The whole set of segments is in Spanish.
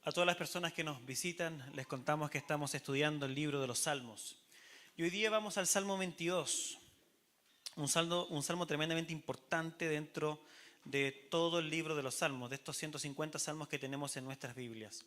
A todas las personas que nos visitan, les contamos que estamos estudiando el libro de los Salmos. Y hoy día vamos al Salmo 22, un salmo tremendamente importante dentro de todo el libro de los Salmos, de estos 150 salmos que tenemos en nuestras Biblias.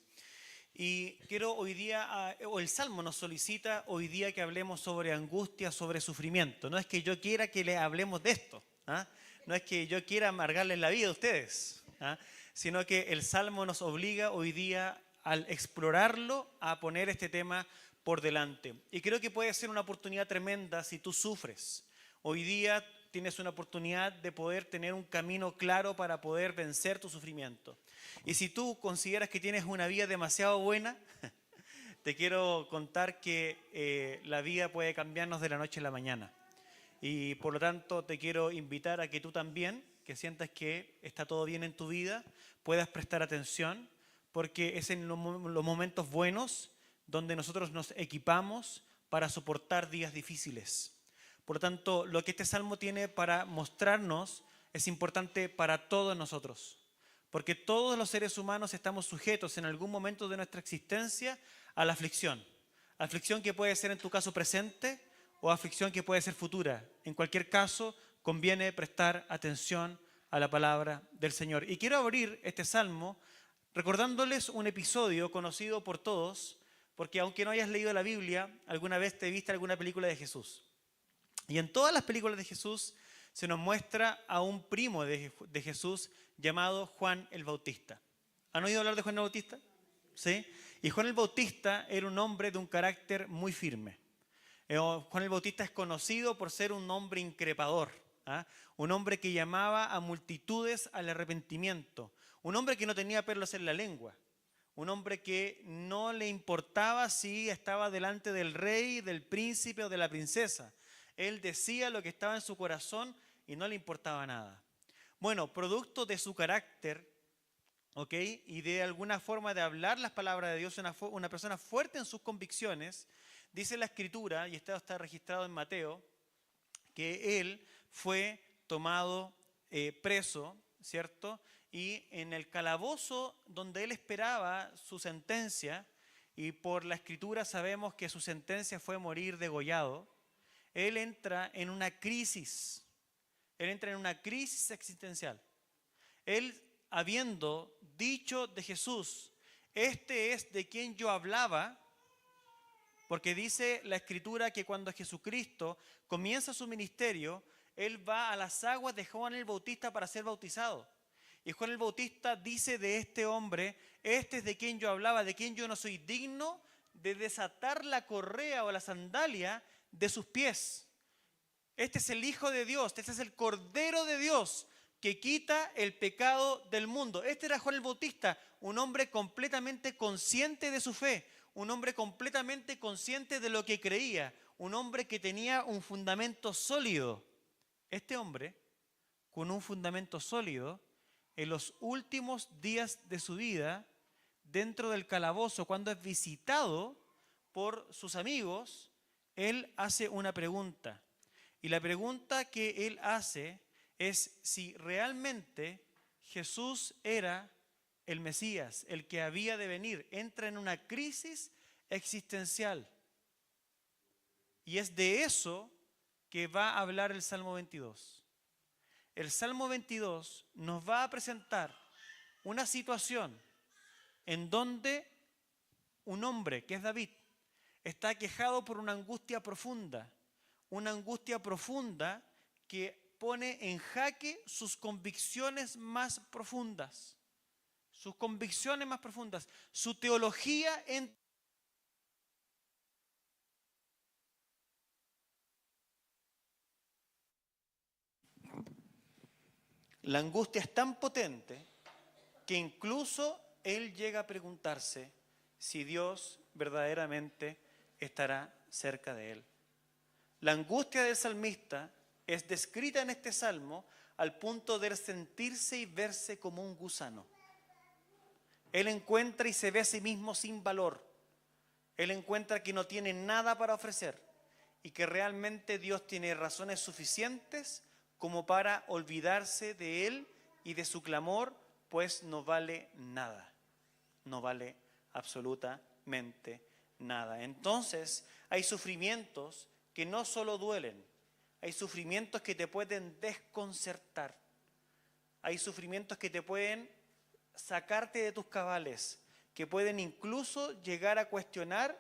Y quiero hoy día, o el Salmo nos solicita hoy día que hablemos sobre angustia, sobre sufrimiento. No es que yo quiera que le hablemos de esto, ¿ah? No es que yo quiera amargarles la vida a ustedes, ¿ah? Sino que el Salmo nos obliga hoy día al explorarlo a poner este tema por delante. Y creo que puede ser una oportunidad tremenda si tú sufres. Hoy día tienes una oportunidad de poder tener un camino claro para poder vencer tu sufrimiento. Y si tú consideras que tienes una vida demasiado buena, te quiero contar que la vida puede cambiarnos de la noche a la mañana. Y por lo tanto te quiero invitar a que tú también, que sientas que está todo bien en tu vida, puedas prestar atención, porque es en los momentos buenos donde nosotros nos equipamos para soportar días difíciles. Por lo tanto, lo que este salmo tiene para mostrarnos es importante para todos nosotros, porque todos los seres humanos estamos sujetos en algún momento de nuestra existencia a la aflicción. Aflicción que puede ser en tu caso presente o aflicción que puede ser futura. En cualquier caso, conviene prestar atención a la palabra del Señor. Y quiero abrir este salmo recordándoles un episodio conocido por todos, porque aunque no hayas leído la Biblia, alguna vez te viste alguna película de Jesús. Y en todas las películas de Jesús se nos muestra a un primo de Jesús llamado Juan el Bautista. ¿Han oído hablar de Juan el Bautista? ¿Sí? Y Juan el Bautista era un hombre de un carácter muy firme. Juan el Bautista es conocido por ser un hombre increpador, ¿ah? Un hombre que llamaba a multitudes al arrepentimiento, un hombre que no tenía pelos en la lengua, un hombre que no le importaba si estaba delante del rey, del príncipe o de la princesa. Él decía lo que estaba en su corazón y no le importaba nada. Bueno, producto de su carácter, ¿ok? Y de alguna forma de hablar las palabras de Dios, una persona fuerte en sus convicciones, dice la Escritura, y esto está registrado en Mateo, que él fue tomado preso, ¿cierto? Y en el calabozo donde él esperaba su sentencia, y por la Escritura sabemos que su sentencia fue morir degollado, él entra en una crisis. Él entra en una crisis existencial. Él, habiendo dicho de Jesús, este es de quien yo hablaba, porque dice la Escritura que cuando Jesucristo comienza su ministerio, él va a las aguas de Juan el Bautista para ser bautizado. Y Juan el Bautista dice de este hombre, este es de quien yo hablaba, de quien yo no soy digno de desatar la correa o la sandalia de sus pies. Este es el Hijo de Dios, este es el Cordero de Dios que quita el pecado del mundo. Este era Juan el Bautista, un hombre completamente consciente de su fe, un hombre completamente consciente de lo que creía, un hombre que tenía un fundamento sólido. Este hombre, con un fundamento sólido, en los últimos días de su vida, dentro del calabozo, cuando es visitado por sus amigos, él hace una pregunta. Y la pregunta que él hace es si realmente Jesús era el Mesías, el que había de venir. Entra en una crisis existencial. Y es de eso que va a hablar el Salmo 22. El Salmo 22 nos va a presentar una situación en donde un hombre, que es David, está aquejado por una angustia profunda que pone en jaque sus convicciones más profundas, su teología en... La angustia es tan potente que incluso él llega a preguntarse si Dios verdaderamente estará cerca de él. La angustia del salmista es descrita en este salmo al punto de sentirse y verse como un gusano. Él encuentra y se ve a sí mismo sin valor. Él encuentra que no tiene nada para ofrecer y que realmente Dios tiene razones suficientes como para olvidarse de él y de su clamor, pues no vale nada. No vale absolutamente nada. Entonces, hay sufrimientos que no solo duelen, hay sufrimientos que te pueden desconcertar, hay sufrimientos que te pueden sacarte de tus cabales, que pueden incluso llegar a cuestionar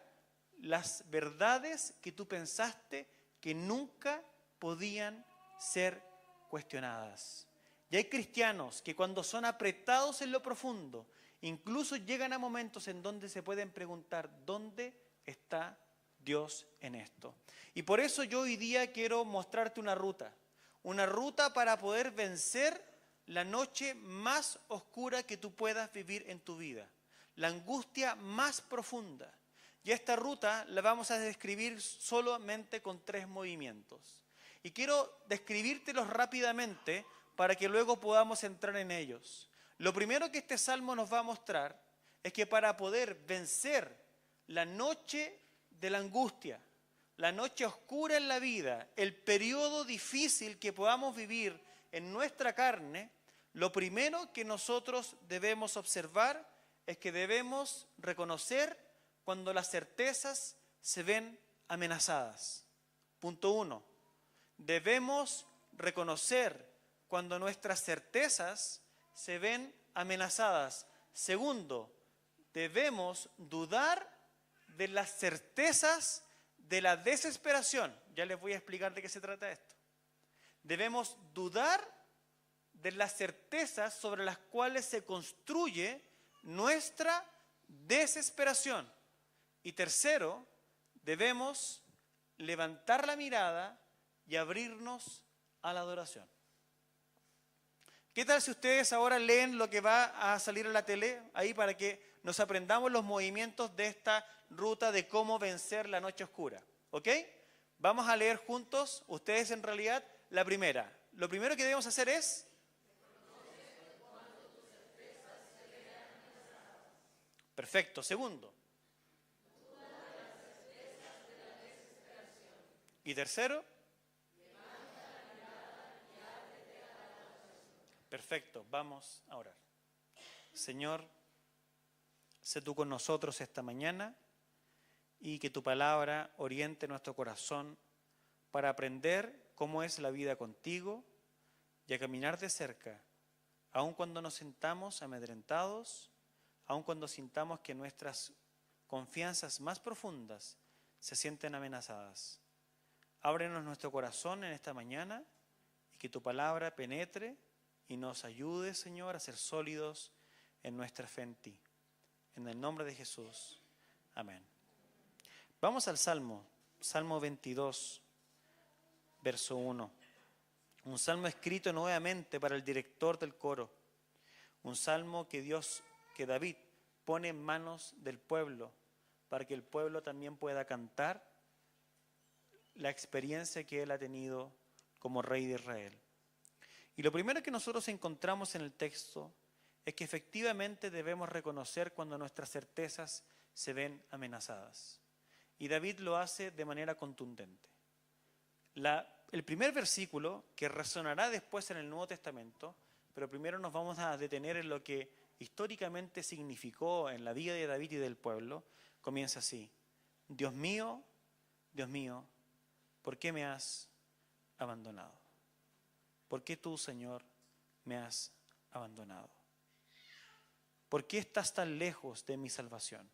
las verdades que tú pensaste que nunca podían ser cuestionadas. Y hay cristianos que cuando son apretados en lo profundo, incluso llegan a momentos en donde se pueden preguntar, ¿dónde está Dios en esto? Y por eso yo hoy día quiero mostrarte una ruta para poder vencer la noche más oscura que tú puedas vivir en tu vida, la angustia más profunda. Y esta ruta la vamos a describir solamente con 3 movimientos. Y quiero describírtelos rápidamente para que luego podamos entrar en ellos. Lo primero que este salmo nos va a mostrar es que para poder vencer la noche de la angustia, la noche oscura en la vida, el periodo difícil que podamos vivir en nuestra carne, lo primero que nosotros debemos observar es que debemos reconocer cuando las certezas se ven amenazadas. Punto 1. Debemos reconocer cuando nuestras certezas se ven amenazadas. Segundo, debemos dudar de las certezas de la desesperación. Ya les voy a explicar de qué se trata esto. Debemos dudar de las certezas sobre las cuales se construye nuestra desesperación. Y tercero, debemos levantar la mirada y abrirnos a la adoración. ¿Qué tal si ustedes ahora leen lo que va a salir en la tele ahí para que nos aprendamos los movimientos de esta ruta de cómo vencer la noche oscura? ¿Ok? Vamos a leer juntos, ustedes en realidad, la primera. Lo primero que debemos hacer es... Perfecto. Segundo. Y tercero. Perfecto, vamos a orar. Señor, sé tú con nosotros esta mañana y que tu palabra oriente nuestro corazón para aprender cómo es la vida contigo y a caminar de cerca, aun cuando nos sintamos amedrentados, aun cuando sintamos que nuestras confianzas más profundas se sienten amenazadas. Ábrenos nuestro corazón en esta mañana y que tu palabra penetre y nos ayude, Señor, a ser sólidos en nuestra fe en ti. En el nombre de Jesús. Amén. Vamos al Salmo 22, verso 1. Un salmo escrito nuevamente para el director del coro. Un salmo que David pone en manos del pueblo, para que el pueblo también pueda cantar la experiencia que él ha tenido como rey de Israel. Y lo primero que nosotros encontramos en el texto es que efectivamente debemos reconocer cuando nuestras certezas se ven amenazadas. Y David lo hace de manera contundente. El primer versículo, que resonará después en el Nuevo Testamento, pero primero nos vamos a detener en lo que históricamente significó en la vida de David y del pueblo, comienza así: Dios mío, ¿por qué me has abandonado? ¿Por qué tú, Señor, me has abandonado? ¿Por qué estás tan lejos de mi salvación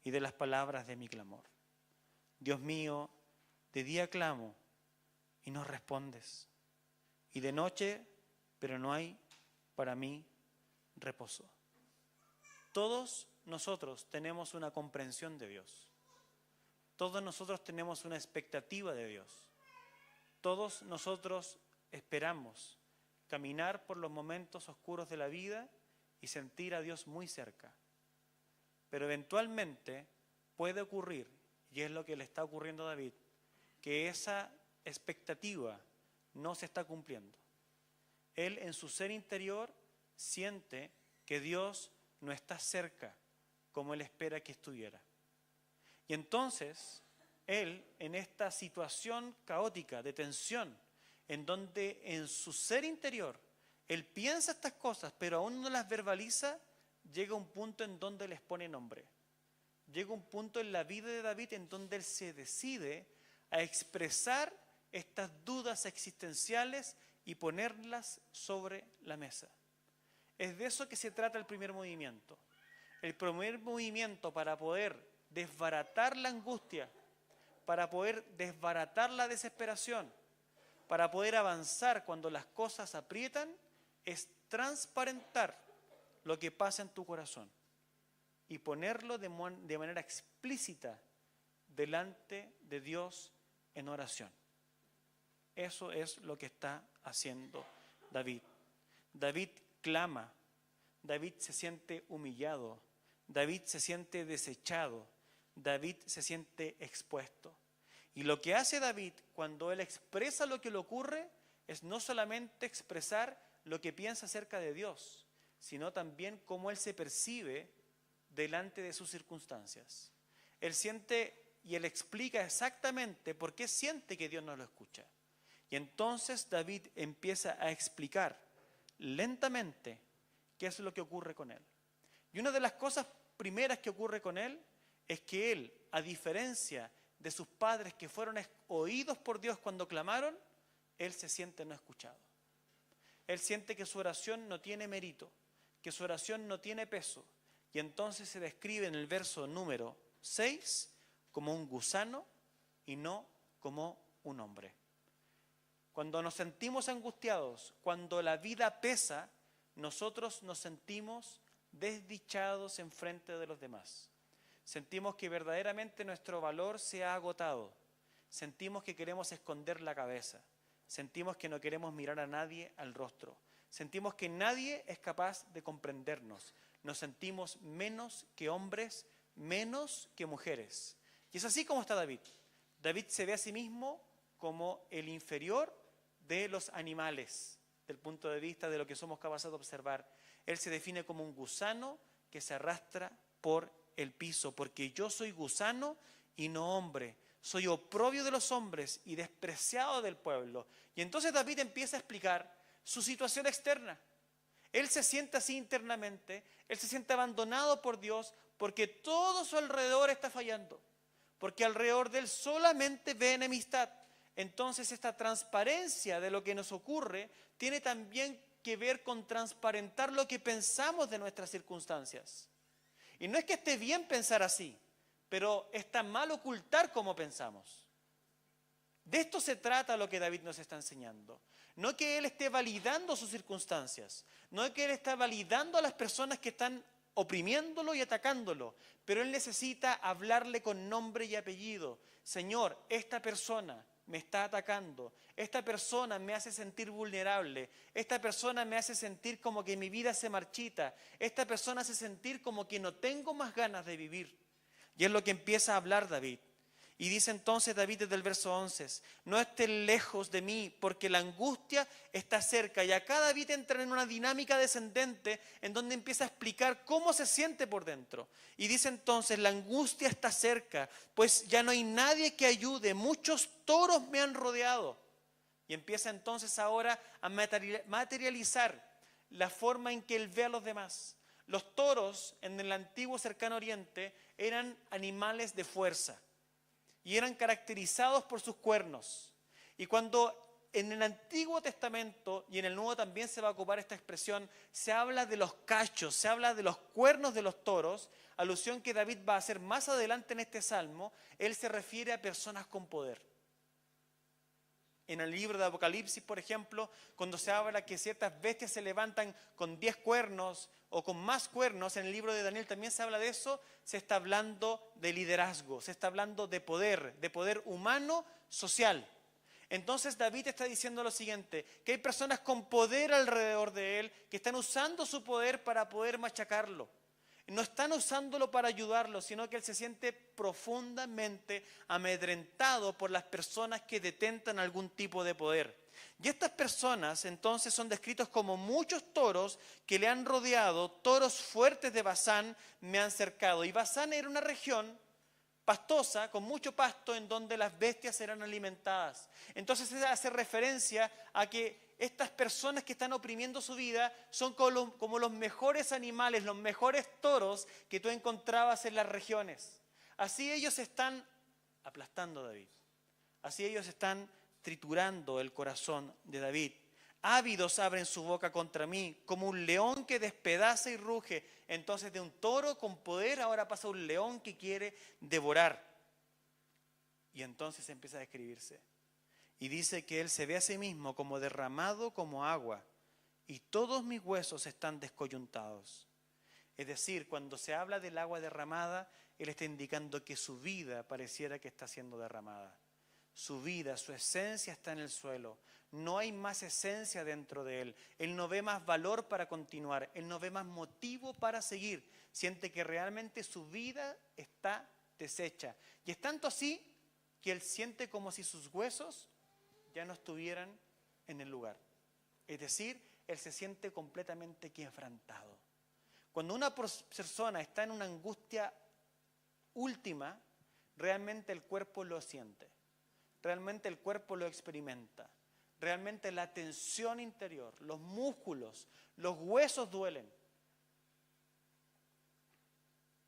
y de las palabras de mi clamor? Dios mío, de día clamo y no respondes, y de noche, pero no hay para mí reposo. Todos nosotros tenemos una comprensión de Dios. Todos nosotros tenemos una expectativa de Dios. Todos nosotros esperamos caminar por los momentos oscuros de la vida y sentir a Dios muy cerca. Pero eventualmente puede ocurrir, y es lo que le está ocurriendo a David, que esa expectativa no se está cumpliendo. Él en su ser interior siente que Dios no está cerca como él espera que estuviera. Y entonces, él en esta situación caótica de tensión, en donde en su ser interior él piensa estas cosas, pero aún no las verbaliza, llega un punto en donde les pone nombre. Llega un punto en la vida de David en donde él se decide a expresar estas dudas existenciales y ponerlas sobre la mesa. Es de eso que se trata el primer movimiento. El primer movimiento para poder desbaratar la angustia, para poder desbaratar la desesperación, para poder avanzar cuando las cosas aprietan, es transparentar lo que pasa en tu corazón y ponerlo de manera explícita delante de Dios en oración. Eso es lo que está haciendo David. David clama, David se siente humillado, David se siente desechado, David se siente expuesto. Y lo que hace David cuando él expresa lo que le ocurre es no solamente expresar lo que piensa acerca de Dios, sino también cómo él se percibe delante de sus circunstancias. Él siente y él explica exactamente por qué siente que Dios no lo escucha. Y entonces David empieza a explicar lentamente qué es lo que ocurre con él. Y una de las cosas primeras que ocurre con él es que él, a diferencia de sus padres que fueron oídos por Dios cuando clamaron, él se siente no escuchado. Él siente que su oración no tiene mérito, que su oración no tiene peso. Y entonces se describe en el verso número 6 como un gusano y no como un hombre. Cuando nos sentimos angustiados, cuando la vida pesa, nosotros nos sentimos desdichados en frente de los demás. Sentimos que verdaderamente nuestro valor se ha agotado. Sentimos que queremos esconder la cabeza. Sentimos que no queremos mirar a nadie al rostro. Sentimos que nadie es capaz de comprendernos. Nos sentimos menos que hombres, menos que mujeres. Y es así como está David. David se ve a sí mismo como el inferior de los animales, del punto de vista de lo que somos capaces de observar. Él se define como un gusano que se arrastra por el piso, porque yo soy gusano y no hombre. Soy oprobio de los hombres y despreciado del pueblo. Y entonces David empieza a explicar su situación externa. Él se siente así internamente, él se siente abandonado por Dios porque todo su alrededor está fallando, porque alrededor de él solamente ve enemistad. Entonces esta transparencia de lo que nos ocurre tiene también que ver con transparentar lo que pensamos de nuestras circunstancias. Y no es que esté bien pensar así, pero está mal ocultar cómo pensamos. De esto se trata lo que David nos está enseñando. No que él esté validando sus circunstancias, no que él esté validando a las personas que están oprimiéndolo y atacándolo, pero él necesita hablarle con nombre y apellido. Señor, esta persona me está atacando, esta persona me hace sentir vulnerable, esta persona me hace sentir como que mi vida se marchita, esta persona hace sentir como que no tengo más ganas de vivir. Y es lo que empieza a hablar David. Y dice entonces David desde el verso 11, no estén lejos de mí porque la angustia está cerca. Y acá David entra en una dinámica descendente en donde empieza a explicar cómo se siente por dentro. Y dice entonces, la angustia está cerca, pues ya no hay nadie que ayude, muchos toros me han rodeado. Y empieza entonces ahora a materializar la forma en que él ve a los demás. Los toros en el antiguo cercano oriente eran animales de fuerza. Y eran caracterizados por sus cuernos. Y cuando en el Antiguo Testamento y en el Nuevo también se va a ocupar esta expresión, se habla de los cachos, se habla de los cuernos de los toros, alusión que David va a hacer más adelante en este salmo. Él se refiere a personas con poder. En el libro de Apocalipsis, por ejemplo, cuando se habla que ciertas bestias se levantan con 10 cuernos o con más cuernos, en el libro de Daniel también se habla de eso, se está hablando de liderazgo, se está hablando de poder humano, social. Entonces David está diciendo lo siguiente, que hay personas con poder alrededor de él que están usando su poder para poder machacarlo. No están usándolo para ayudarlo, sino que él se siente profundamente amedrentado por las personas que detentan algún tipo de poder. Y estas personas entonces son descritos como muchos toros que le han rodeado, toros fuertes de Basán me han cercado. Y Basán era una región pastosa, con mucho pasto, en donde las bestias serán alimentadas. Entonces se hace referencia a que estas personas que están oprimiendo su vida son como los mejores animales, los mejores toros que tú encontrabas en las regiones. Así ellos están aplastando a David. Así ellos están triturando el corazón de David. Ávidos abren su boca contra mí, como un león que despedaza y ruge. Entonces de un toro con poder ahora pasa un león que quiere devorar. Y entonces empieza a describirse. Y dice que él se ve a sí mismo como derramado como agua, y todos mis huesos están descoyuntados. Es decir, cuando se habla del agua derramada, él está indicando que su vida pareciera que está siendo derramada. Su vida, su esencia está en el suelo. No hay más esencia dentro de él. Él no ve más valor para continuar. Él no ve más motivo para seguir. Siente que realmente su vida está deshecha. Y es tanto así que él siente como si sus huesos ya no estuvieran en el lugar. Es decir, él se siente completamente quebrantado. Cuando una persona está en una angustia última, realmente el cuerpo lo siente. Realmente el cuerpo lo experimenta. Realmente la tensión interior, los músculos, los huesos duelen.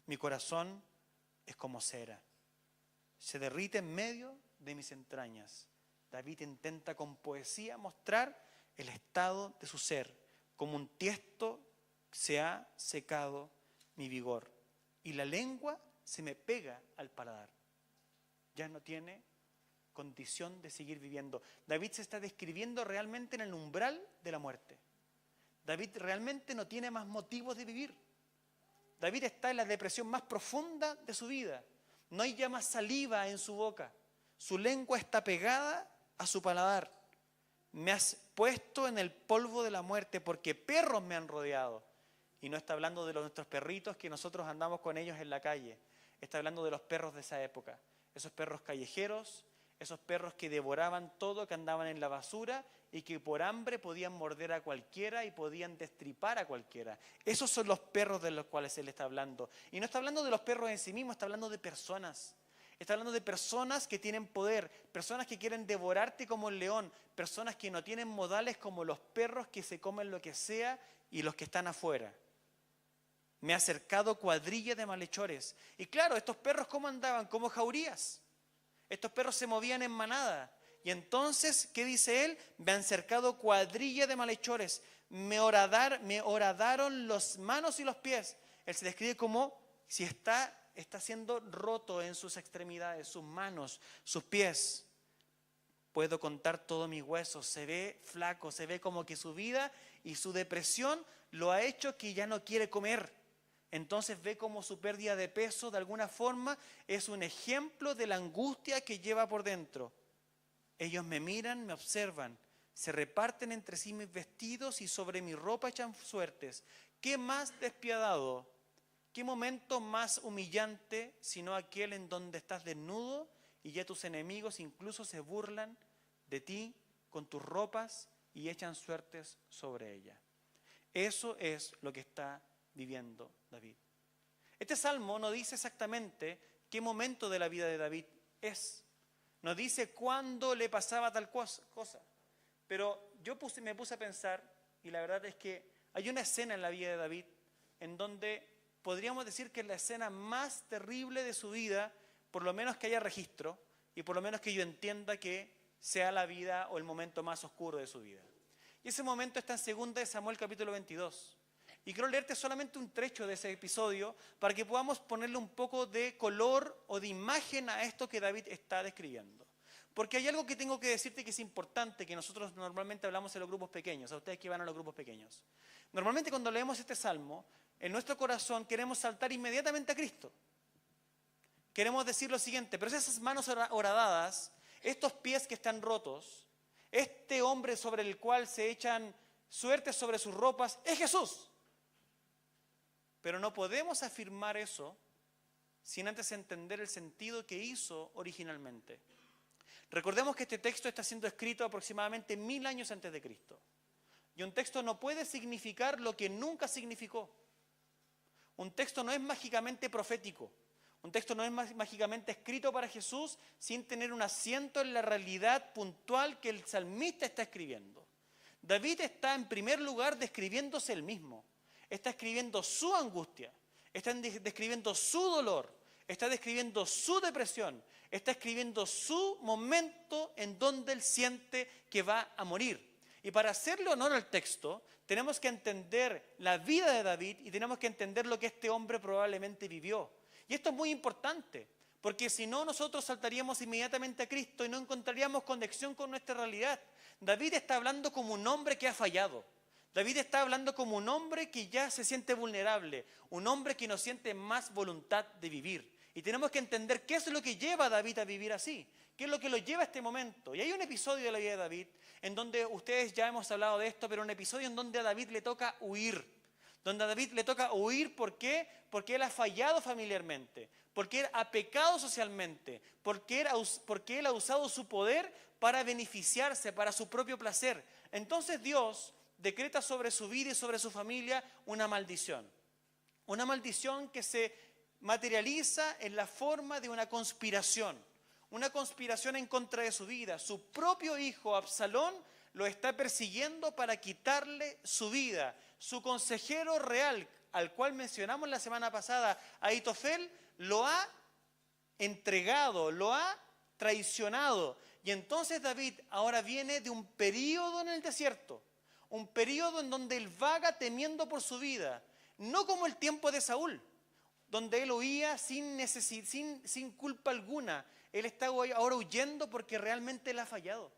Mi corazón es como cera. Se derrite en medio de mis entrañas. David intenta con poesía mostrar el estado de su ser. Como un tiesto se ha secado mi vigor. Y la lengua se me pega al paladar. Ya no tiene condición de seguir viviendo. David se está describiendo realmente en el umbral de la muerte. David realmente no tiene más motivos de vivir. David está en la depresión más profunda de su vida. No hay ya más saliva en su boca. Su lengua está pegada a su paladar. Me has puesto en el polvo de la muerte porque perros me han rodeado. Y no está hablando de nuestros perritos que nosotros andamos con ellos en la calle. Está hablando de los perros de esa época. Esos perros callejeros, esos perros que devoraban todo, que andaban en la basura y que por hambre podían morder a cualquiera y podían destripar a cualquiera. Esos son los perros de los cuales él está hablando. Y no está hablando de los perros en sí mismos, está hablando de personas. Está hablando de personas que tienen poder, personas que quieren devorarte como el león, personas que no tienen modales como los perros que se comen lo que sea y los que están afuera. Me ha acercado cuadrilla de malhechores. Y claro, estos perros ¿cómo andaban? Como jaurías. Estos perros se movían en manada. Y entonces, ¿qué dice él? Me han cercado cuadrilla de malhechores. Me horadaron las manos y los pies. Él se describe como si está siendo roto en sus extremidades, sus manos, sus pies. Puedo contar todos mis huesos. Se ve flaco, se ve como que su vida y su depresión lo ha hecho que ya no quiere comer. Entonces ve como su pérdida de peso de alguna forma es un ejemplo de la angustia que lleva por dentro. Ellos me miran, me observan, se reparten entre sí mis vestidos y sobre mi ropa echan suertes. ¿Qué más despiadado? ¿Qué momento más humillante sino aquel en donde estás desnudo y ya tus enemigos incluso se burlan de ti con tus ropas y echan suertes sobre ella? Eso es lo que está viviendo David. Este salmo no dice exactamente qué momento de la vida de David es. No dice cuándo le pasaba tal cosa. Pero yo me puse a pensar, y la verdad es que hay una escena en la vida de David en donde podríamos decir que es la escena más terrible de su vida, por lo menos que haya registro, y por lo menos que yo entienda que sea la vida o el momento más oscuro de su vida. Y ese momento está en 2 de Samuel capítulo 22. Y quiero leerte solamente un trecho de ese episodio para que podamos ponerle un poco de color o de imagen a esto que David está describiendo. Porque hay algo que tengo que decirte que es importante, que nosotros normalmente hablamos en los grupos pequeños, a ustedes que van a los grupos pequeños. Normalmente cuando leemos este salmo, en nuestro corazón queremos saltar inmediatamente a Cristo. Queremos decir lo siguiente, pero esas manos horadadas, estos pies que están rotos, este hombre sobre el cual se echan suertes sobre sus ropas, es Jesús. Pero no podemos afirmar eso sin antes entender el sentido que hizo originalmente. Recordemos que este texto está siendo escrito aproximadamente 1000 años antes de Cristo. Y un texto no puede significar lo que nunca significó. Un texto no es mágicamente profético. Un texto no es mágicamente escrito para Jesús sin tener un asiento en la realidad puntual que el salmista está escribiendo. David está en primer lugar describiéndose él mismo. Está escribiendo su angustia, está describiendo su dolor, está describiendo su depresión, está escribiendo su momento en donde él siente que va a morir. Y para hacerle honor al texto, tenemos que entender la vida de David y tenemos que entender lo que este hombre probablemente vivió. Y esto es muy importante, porque si no, nosotros saltaríamos inmediatamente a Cristo y no encontraríamos conexión con nuestra realidad. David está hablando como un hombre que ha fallado. David está hablando como un hombre que ya se siente vulnerable, un hombre que no siente más voluntad de vivir. Y tenemos que entender qué es lo que lleva a David a vivir así, qué es lo que lo lleva a este momento. Y hay un episodio de la vida de David en donde ustedes ya hemos hablado de esto, pero un episodio en donde a David le toca huir. Donde a David le toca huir, ¿por qué? Porque él ha fallado familiarmente, porque él ha pecado socialmente, porque él ha usado su poder para beneficiarse, para su propio placer. Entonces Dios decreta sobre su vida y sobre su familia una maldición que se materializa en la forma de una conspiración en contra de su vida. Su propio hijo Absalón lo está persiguiendo para quitarle su vida. Su consejero real, al cual mencionamos la semana pasada, Ahitofel, lo ha entregado, lo ha traicionado. Y entonces David ahora viene de un periodo en el desierto, un periodo en donde él vaga temiendo por su vida, no como el tiempo de Saúl, donde él huía sin culpa alguna. Él está ahora huyendo porque realmente él ha fallado.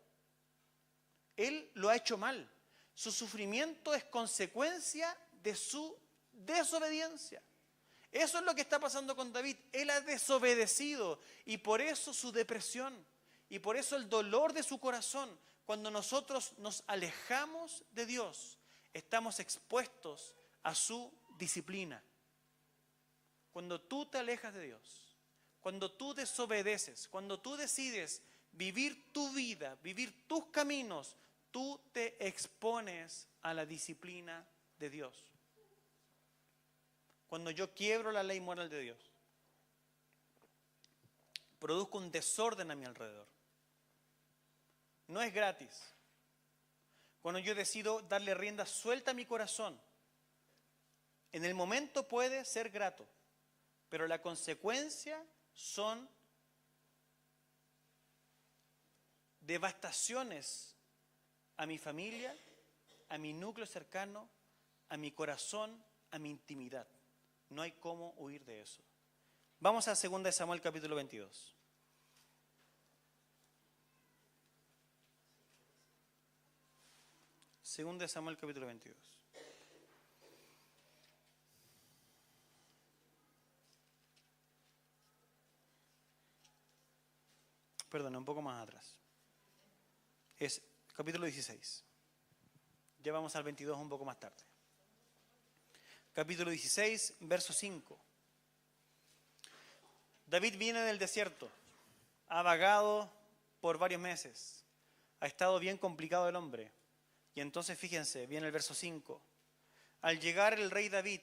Él lo ha hecho mal. Su sufrimiento es consecuencia de su desobediencia. Eso es lo que está pasando con David. Él ha desobedecido y por eso su depresión y por eso el dolor de su corazón. Cuando nosotros nos alejamos de Dios, estamos expuestos a su disciplina. Cuando tú te alejas de Dios, cuando tú desobedeces, cuando tú decides vivir tu vida, vivir tus caminos, tú te expones a la disciplina de Dios. Cuando yo quiebro la ley moral de Dios, produzco un desorden a mi alrededor. No es gratis. Cuando yo decido darle rienda suelta a mi corazón, en el momento puede ser grato, pero la consecuencia son devastaciones a mi familia, a mi núcleo cercano, a mi corazón, a mi intimidad. No hay cómo huir de eso. Vamos a 2 Samuel capítulo 22. Segunda de Samuel capítulo 22. Perdón, un poco más atrás. Es capítulo 16. Ya vamos al 22 un poco más tarde. Capítulo 16, verso 5. David viene del desierto. Ha vagado por varios meses. Ha estado bien complicado el hombre. Y entonces fíjense, viene el verso 5. Al llegar el rey David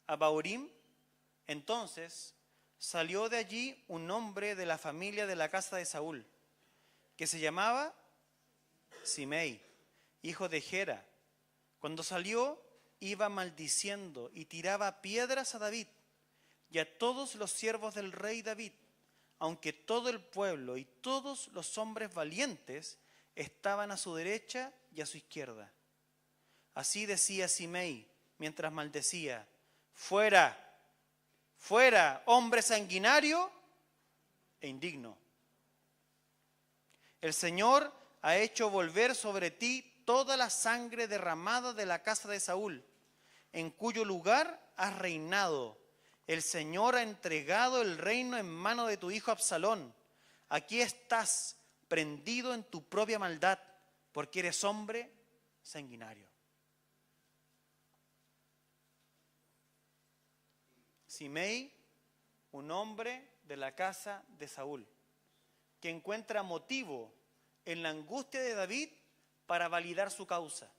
a Bahurim, entonces salió de allí un hombre de la familia de la casa de Saúl, que se llamaba Simei, hijo de Gera. Cuando salió, iba maldiciendo y tiraba piedras a David y a todos los siervos del rey David, aunque todo el pueblo y todos los hombres valientes estaban a su derecha y a su izquierda. Así decía Simei mientras maldecía: fuera, fuera, hombre sanguinario e indigno. El Señor ha hecho volver sobre ti toda la sangre derramada de la casa de Saúl, en cuyo lugar has reinado. El Señor ha entregado el reino en mano de tu hijo Absalón. Aquí estás, prendido en tu propia maldad, porque eres hombre sanguinario. Simei, un hombre de la casa de Saúl, que encuentra motivo en la angustia de David para validar su causa.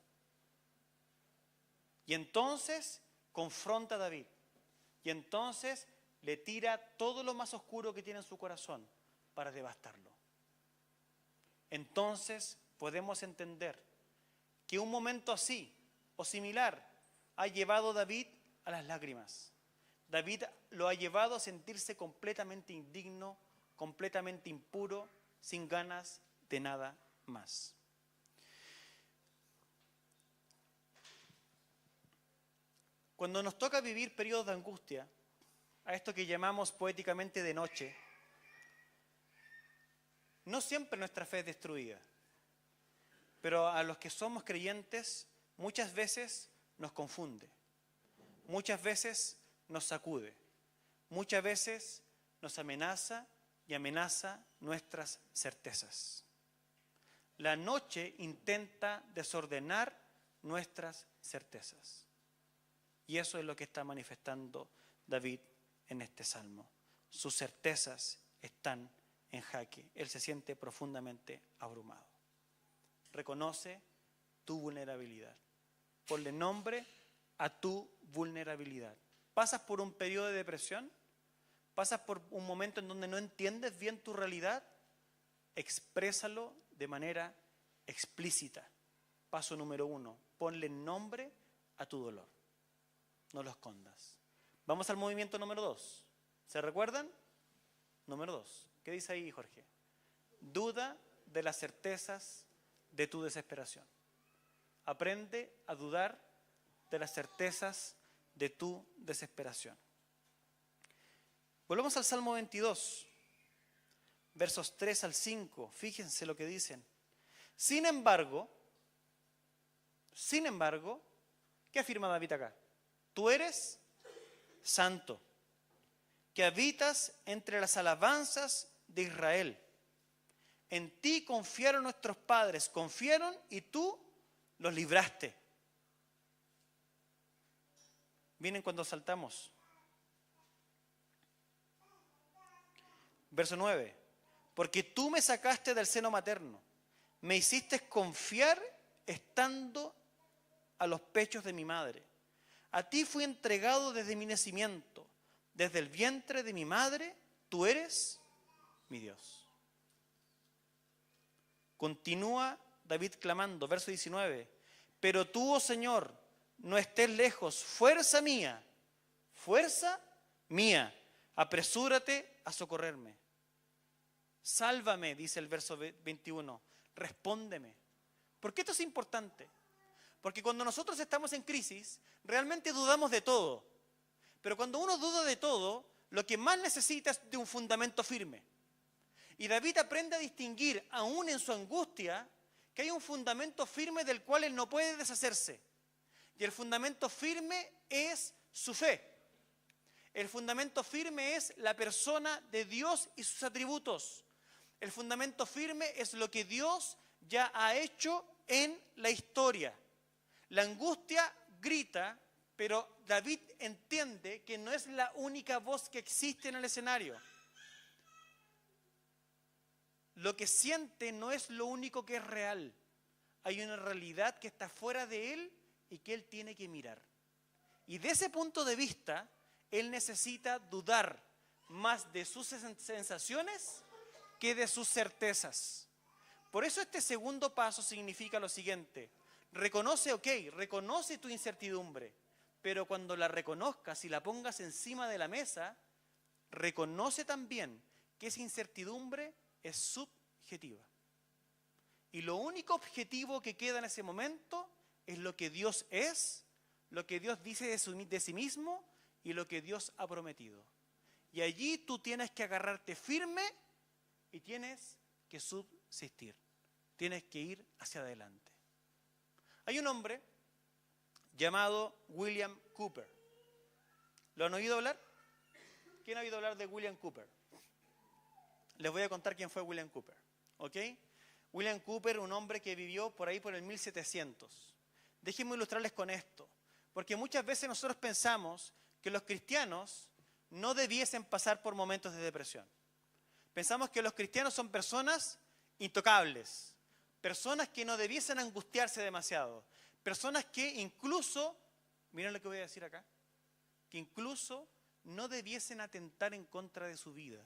Y entonces confronta a David. Y entonces le tira todo lo más oscuro que tiene en su corazón para devastarlo. Entonces podemos entender que un momento así o similar ha llevado a David a las lágrimas. David lo ha llevado a sentirse completamente indigno, completamente impuro, sin ganas de nada más. Cuando nos toca vivir periodos de angustia, a esto que llamamos poéticamente de noche, no siempre nuestra fe es destruida, pero a los que somos creyentes muchas veces nos confunde, muchas veces nos sacude, muchas veces nos amenaza y amenaza nuestras certezas. La noche intenta desordenar nuestras certezas. Y eso es lo que está manifestando David en este salmo. Sus certezas están en jaque. Él se siente profundamente abrumado. Reconoce tu vulnerabilidad. Ponle nombre a tu vulnerabilidad. ¿Pasas por un periodo de depresión? ¿Pasas por un momento en donde no entiendes bien tu realidad? Exprésalo de manera explícita. Paso número 1. Ponle nombre a tu dolor. No lo escondas. Vamos al movimiento número 2. ¿Se recuerdan? Número 2. ¿Qué dice ahí, Jorge? Duda de las certezas de tu desesperación. Aprende a dudar de las certezas de tu desesperación. Volvemos al Salmo 22, versos 3 al 5. Fíjense lo que dicen. Sin embargo, ¿qué afirma David acá? Tú eres santo, que habitas entre las alabanzas de Israel. En ti confiaron nuestros padres, confiaron y tú los libraste. Vienen cuando saltamos. Verso 9. Porque tú me sacaste del seno materno, me hiciste confiar estando a los pechos de mi madre. A ti fui entregado desde mi nacimiento, desde el vientre de mi madre, tú eres mi Dios. Continúa David clamando, verso 19. Pero tú, oh Señor, no estés lejos, fuerza mía, apresúrate a socorrerme. Sálvame, dice el verso 21, respóndeme. ¿Por qué esto es importante? Porque cuando nosotros estamos en crisis, realmente dudamos de todo. Pero cuando uno duda de todo, lo que más necesita es de un fundamento firme. Y David aprende a distinguir, aún en su angustia, que hay un fundamento firme del cual él no puede deshacerse. Y el fundamento firme es su fe. El fundamento firme es la persona de Dios y sus atributos. El fundamento firme es lo que Dios ya ha hecho en la historia. La angustia grita, pero David entiende que no es la única voz que existe en el escenario. Lo que siente no es lo único que es real. Hay una realidad que está fuera de él y que él tiene que mirar. Y de ese punto de vista, él necesita dudar más de sus sensaciones que de sus certezas. Por eso este segundo paso significa lo siguiente. Reconoce tu incertidumbre, pero cuando la reconozcas y la pongas encima de la mesa, reconoce también que esa incertidumbre es subjetiva. Y lo único objetivo que queda en ese momento es lo que Dios es, lo que Dios dice de sí mismo y lo que Dios ha prometido. Y allí tú tienes que agarrarte firme y tienes que subsistir. Tienes que ir hacia adelante. Hay un hombre llamado William Cooper. ¿Lo han oído hablar? ¿Quién ha oído hablar de William Cooper? Les voy a contar quién fue William Cooper. ¿Ok? William Cooper, un hombre que vivió por ahí por el 1700. Déjenme ilustrarles con esto. Porque muchas veces nosotros pensamos que los cristianos no debiesen pasar por momentos de depresión. Pensamos que los cristianos son personas intocables. Personas que no debiesen angustiarse demasiado. Personas que incluso, miren lo que voy a decir acá, que incluso no debiesen atentar en contra de su vida.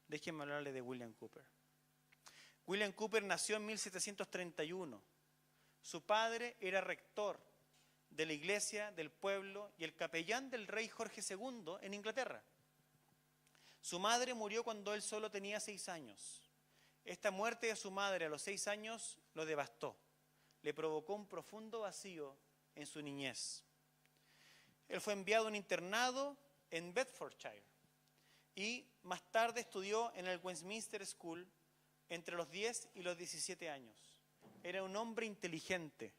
Déjenme hablarle de William Cooper. William Cooper nació en 1731. Su padre era rector de la iglesia del pueblo y el capellán del rey Jorge II en Inglaterra. Su madre murió cuando él solo tenía 6 años. Esta muerte de su madre a los 6 años lo devastó. Le provocó un profundo vacío en su niñez. Él fue enviado a un internado en Bedfordshire y más tarde estudió en el Westminster School entre los 10 y los 17 años. Era un hombre inteligente,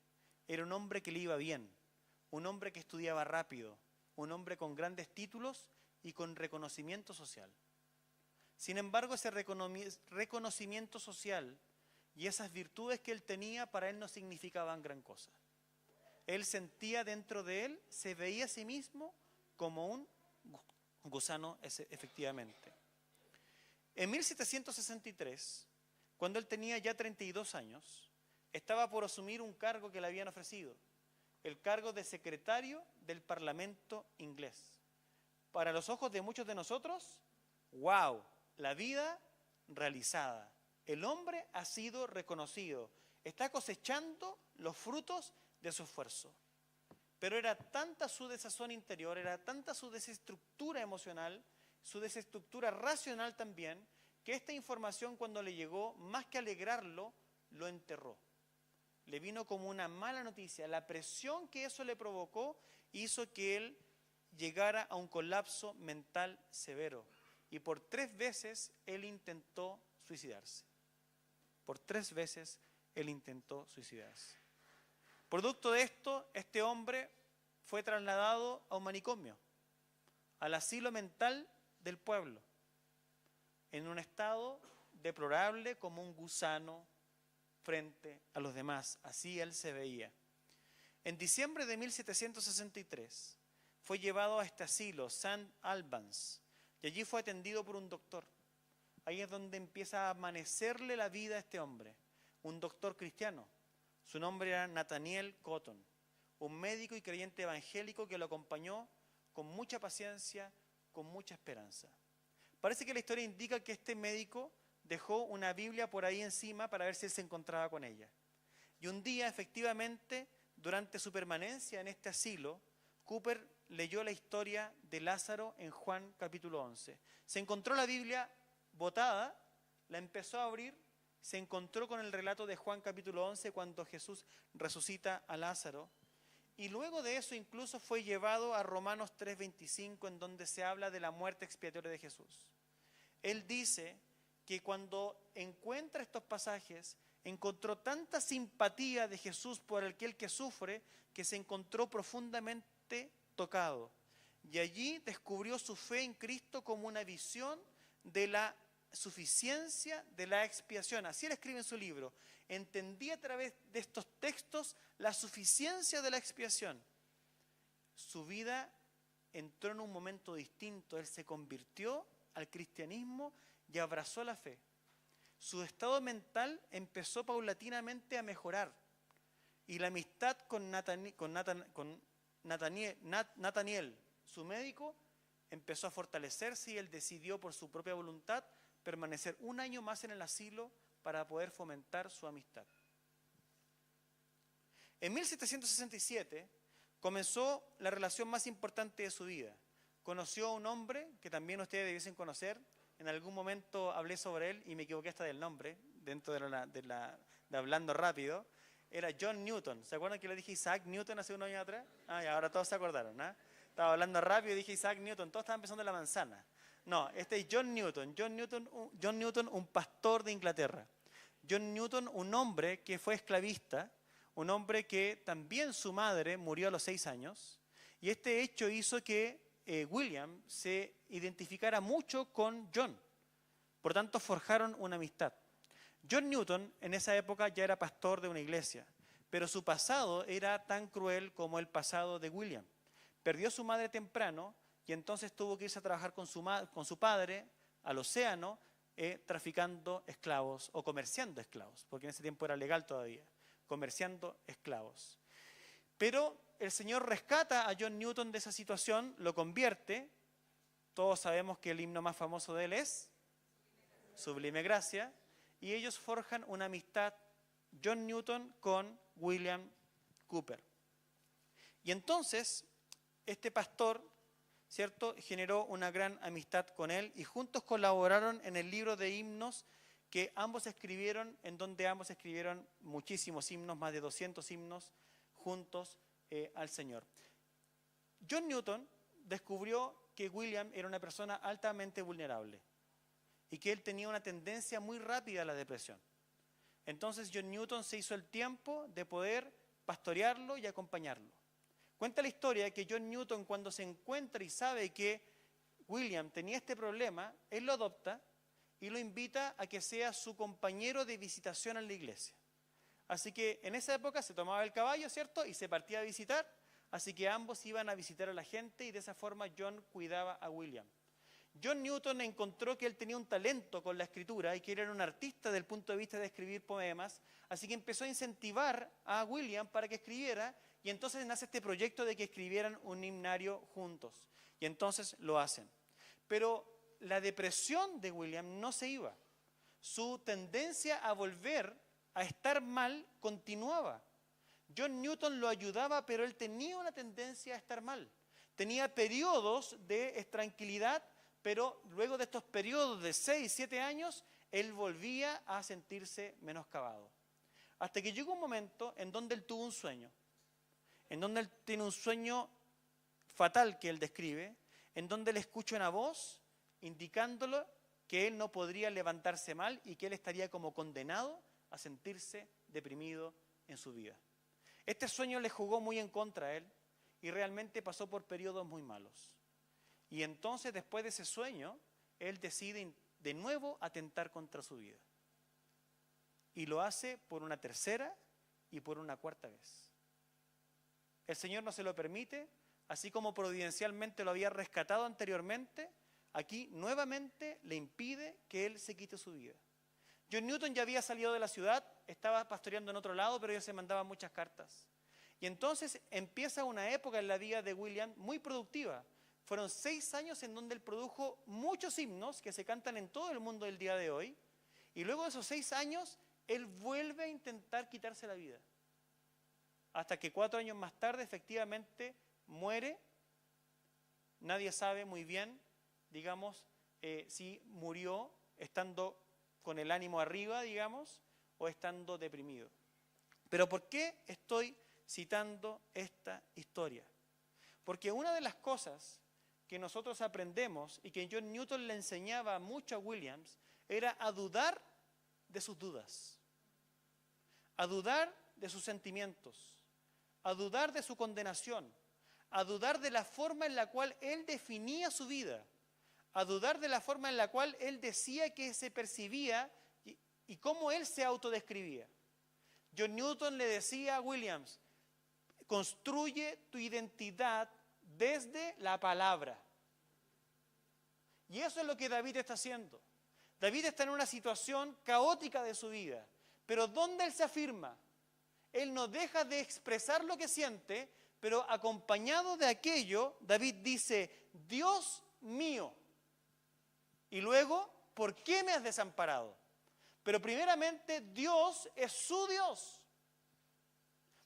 era un hombre que le iba bien, un hombre que estudiaba rápido, un hombre con grandes títulos y con reconocimiento social. Sin embargo, ese reconocimiento social y esas virtudes que él tenía para él no significaban gran cosa. Él sentía dentro de él, se veía a sí mismo como un gusano efectivamente. En 1763, cuando él tenía ya 32 años, estaba por asumir un cargo que le habían ofrecido, el cargo de secretario del Parlamento inglés. Para los ojos de muchos de nosotros, ¡wow!, la vida realizada. El hombre ha sido reconocido, está cosechando los frutos de su esfuerzo. Pero era tanta su desazón interior, era tanta su desestructura emocional, su desestructura racional también, que esta información cuando le llegó, más que alegrarlo, lo enterró. Le vino como una mala noticia. La presión que eso le provocó hizo que él llegara a un colapso mental severo. Y por 3 veces él intentó suicidarse. Por 3 veces él intentó suicidarse. Producto de esto, este hombre fue trasladado a un manicomio, al asilo mental del pueblo, en un estado deplorable como un gusano frente a los demás. Así él se veía. En diciembre de 1763 fue llevado a este asilo, St. Albans, y allí fue atendido por un doctor. Ahí es donde empieza a amanecerle la vida a este hombre, un doctor cristiano. Su nombre era Nathaniel Cotton, un médico y creyente evangélico que lo acompañó con mucha paciencia, con mucha esperanza. Parece que la historia indica que este médico dejó una Biblia por ahí encima para ver si él se encontraba con ella. Y un día, efectivamente, durante su permanencia en este asilo, Cooper leyó la historia de Lázaro en Juan capítulo 11. Se encontró la Biblia botada, la empezó a abrir, se encontró con el relato de Juan capítulo 11 cuando Jesús resucita a Lázaro. Y luego de eso incluso fue llevado a Romanos 3:25, en donde se habla de la muerte expiatoria de Jesús. Él dice que cuando encuentra estos pasajes, encontró tanta simpatía de Jesús por aquel que sufre, que se encontró profundamente tocado. Y allí descubrió su fe en Cristo como una visión de la suficiencia de la expiación. Así él escribe en su libro. Entendí a través de estos textos la suficiencia de la expiación. Su vida entró en un momento distinto. Él se convirtió al cristianismo y abrazó la fe. Su estado mental empezó paulatinamente a mejorar. Y la amistad con Nathaniel, su médico, empezó a fortalecerse y él decidió por su propia voluntad permanecer 1 año más en el asilo para poder fomentar su amistad. En 1767 comenzó la relación más importante de su vida. Conoció a un hombre que también ustedes debiesen conocer. En algún momento hablé sobre él y me equivoqué hasta del nombre, dentro de hablando rápido. Era John Newton. ¿Se acuerdan que le dije Isaac Newton hace unos años atrás? Y ahora todos se acordaron, ¿no? Estaba hablando rápido y dije Isaac Newton. Todos estaban pensando en la manzana. No, este es John Newton. John Newton, un pastor de Inglaterra. John Newton, un hombre que fue esclavista, un hombre que también su madre murió a los 6 años. Y este hecho hizo que William se identificara mucho con John. Por tanto, forjaron una amistad. John Newton en esa época ya era pastor de una iglesia, pero su pasado era tan cruel como el pasado de William. Perdió a su madre temprano y entonces tuvo que irse a trabajar con su padre al océano, traficando esclavos o comerciando esclavos, porque en ese tiempo era legal todavía, comerciando esclavos. Pero el Señor rescata a John Newton de esa situación, lo convierte. Todos sabemos que el himno más famoso de él es Sublime Gracia. Y ellos forjan una amistad, John Newton con William Cowper. Y entonces, este pastor, ¿cierto?, generó una gran amistad con él y juntos colaboraron en el libro de himnos que ambos escribieron, en donde ambos escribieron muchísimos himnos, más de 200 himnos juntos al Señor. John Newton descubrió que William era una persona altamente vulnerable y que él tenía una tendencia muy rápida a la depresión. Entonces John Newton se hizo el tiempo de poder pastorearlo y acompañarlo. Cuenta la historia que John Newton, cuando se encuentra y sabe que William tenía este problema, él lo adopta y lo invita a que sea su compañero de visitación en la iglesia. Así que en esa época se tomaba el caballo, ¿cierto?, y se partía a visitar, así que ambos iban a visitar a la gente y de esa forma John cuidaba a William. John Newton encontró que él tenía un talento con la escritura y que él era un artista desde el punto de vista de escribir poemas, así que empezó a incentivar a William para que escribiera y entonces nace este proyecto de que escribieran un himnario juntos. Y entonces lo hacen. Pero la depresión de William no se iba. Su tendencia a volver a estar mal continuaba. John Newton lo ayudaba, pero él tenía una tendencia a estar mal. Tenía periodos de tranquilidad, pero luego de estos periodos de 6, 7 años, él volvía a sentirse menoscabado. Hasta que llegó un momento en donde él tuvo un sueño, en donde él tiene un sueño fatal que él describe, en donde él escucha una voz indicándole que él no podría levantarse mal y que él estaría como condenado a sentirse deprimido en su vida. Este sueño le jugó muy en contra a él y realmente pasó por periodos muy malos. Y entonces, después de ese sueño, él decide de nuevo atentar contra su vida. Y lo hace por una tercera y por una cuarta vez. El Señor no se lo permite, así como providencialmente lo había rescatado anteriormente, aquí nuevamente le impide que él se quite su vida. John Newton ya había salido de la ciudad, estaba pastoreando en otro lado, pero ya se mandaban muchas cartas. Y entonces empieza una época en la vida de William muy productiva. Fueron 6 años en donde él produjo muchos himnos que se cantan en todo el mundo del día de hoy. Y luego de esos 6 años, él vuelve a intentar quitarse la vida. Hasta que 4 años más tarde, efectivamente, muere. Nadie sabe muy bien, digamos, si murió estando con el ánimo arriba, digamos, o estando deprimido. Pero ¿por qué estoy citando esta historia? Porque una de las cosas que nosotros aprendemos y que John Newton le enseñaba mucho a Williams era a dudar de sus dudas, a dudar de sus sentimientos, a dudar de su condenación, a dudar de la forma en la cual él definía su vida, a dudar de la forma en la cual él decía que se percibía y cómo él se autodescribía. John Newton le decía a Williams: construye tu identidad desde la palabra. Y eso es lo que David está haciendo. David está en una situación caótica de su vida, pero ¿dónde él se afirma? Él no deja de expresar lo que siente, pero acompañado de aquello, David dice: Dios mío. Y luego, ¿por qué me has desamparado? Pero primeramente, Dios es su Dios.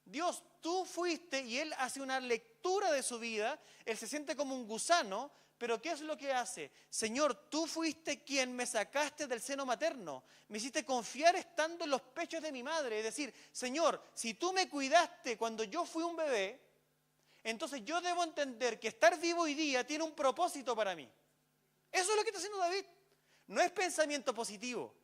Dios, tú fuiste, y él hace una lectura de su vida, él se siente como un gusano, pero ¿qué es lo que hace? Señor, tú fuiste quien me sacaste del seno materno, me hiciste confiar estando en los pechos de mi madre, es decir, Señor, si tú me cuidaste cuando yo fui un bebé, entonces yo debo entender que estar vivo hoy día tiene un propósito para mí. Eso es lo que está haciendo David. No es pensamiento positivo.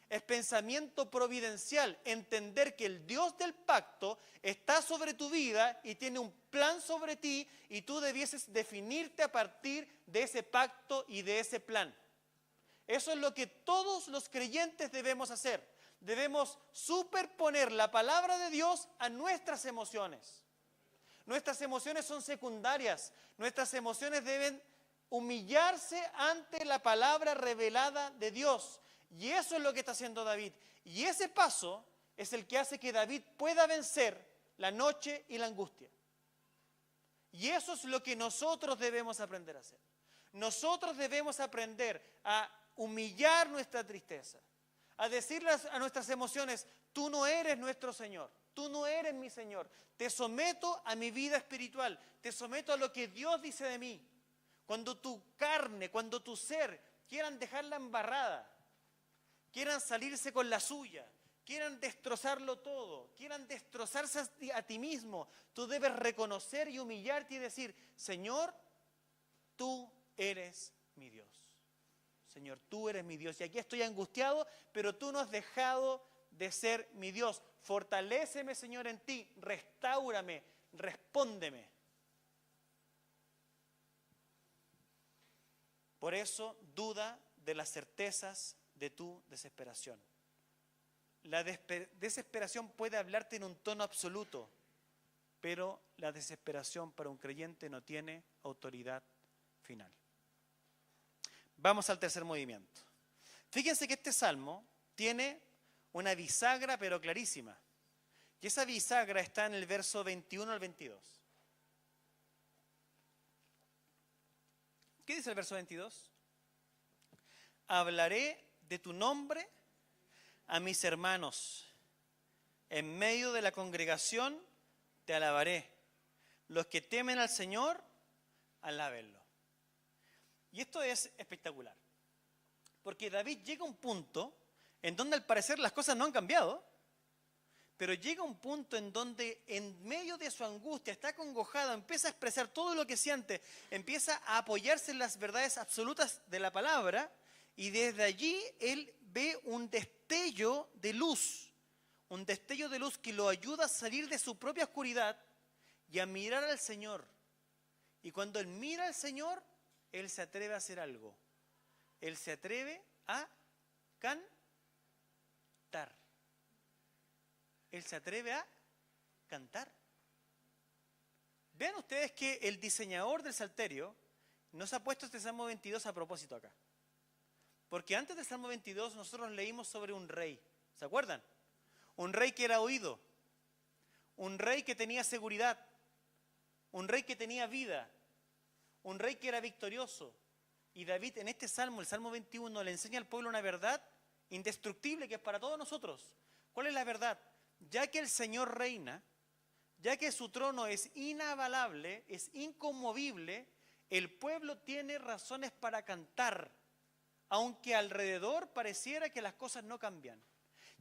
Es pensamiento providencial, entender que el Dios del pacto está sobre tu vida y tiene un plan sobre ti y tú debieses definirte a partir de ese pacto y de ese plan. Eso es lo que todos los creyentes debemos hacer. Debemos superponer la palabra de Dios a nuestras emociones. Nuestras emociones son secundarias. Nuestras emociones deben humillarse ante la palabra revelada de Dios. Y eso es lo que está haciendo David. Y ese paso es el que hace que David pueda vencer la noche y la angustia. Y eso es lo que nosotros debemos aprender a hacer. Nosotros debemos aprender a humillar nuestra tristeza, a decirle a nuestras emociones, tú no eres nuestro Señor, tú no eres mi Señor, te someto a mi vida espiritual, te someto a lo que Dios dice de mí. Cuando tu carne, cuando tu ser quieran dejarla embarrada, quieran salirse con la suya, quieran destrozarlo todo, quieran destrozarse a ti mismo, tú debes reconocer y humillarte y decir, Señor, tú eres mi Dios. Señor, tú eres mi Dios. Y aquí estoy angustiado, pero tú no has dejado de ser mi Dios. Fortaléceme, Señor, en ti. Restáurame, respóndeme. Por eso, duda de las certezas de tu desesperación. La desesperación puede hablarte en un tono absoluto, pero la desesperación para un creyente no tiene autoridad final. Vamos al tercer movimiento. Fíjense que este salmo tiene una bisagra, pero clarísima. Y esa bisagra está en el verso 21 al 22. ¿Qué dice el verso 22? Hablaré de tu nombre a mis hermanos. En medio de la congregación te alabaré. Los que temen al Señor, alábenlo. Y esto es espectacular. Porque David llega a un punto en donde al parecer las cosas no han cambiado, pero llega a un punto en donde en medio de su angustia, está acongojado, empieza a expresar todo lo que siente, empieza a apoyarse en las verdades absolutas de la palabra, y desde allí él ve un destello de luz que lo ayuda a salir de su propia oscuridad y a mirar al Señor. Y cuando él mira al Señor, él se atreve a hacer algo. Él se atreve a cantar. Él se atreve a cantar. Vean ustedes que el diseñador del Salterio nos ha puesto este Salmo 22 a propósito acá. Porque antes del Salmo 22 nosotros leímos sobre un rey. ¿Se acuerdan? Un rey que era oído. Un rey que tenía seguridad. Un rey que tenía vida. Un rey que era victorioso. Y David en este salmo, el Salmo 21, le enseña al pueblo una verdad indestructible que es para todos nosotros. ¿Cuál es la verdad? Ya que el Señor reina, ya que su trono es inabalable, es inconmovible, el pueblo tiene razones para cantar, aunque alrededor pareciera que las cosas no cambian.